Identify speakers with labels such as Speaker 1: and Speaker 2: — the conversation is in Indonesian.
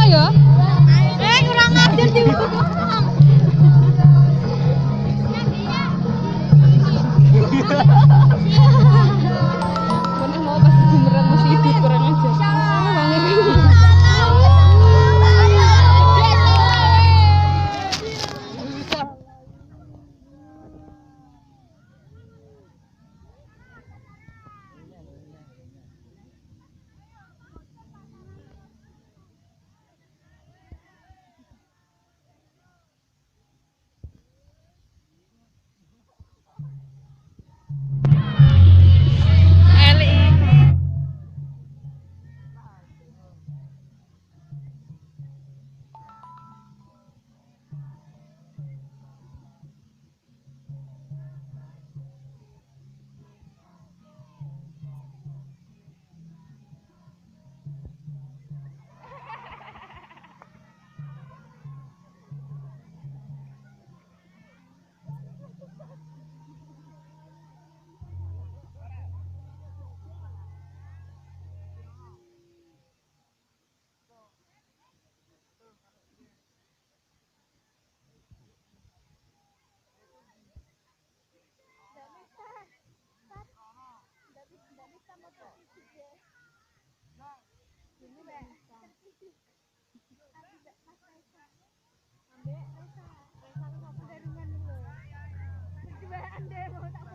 Speaker 1: ya. Kurang ajar di Mana mau pasti bumerang masih hidup kurang ajar. Ambek Resa, Resa aku dari mana dulu? Ande mau tak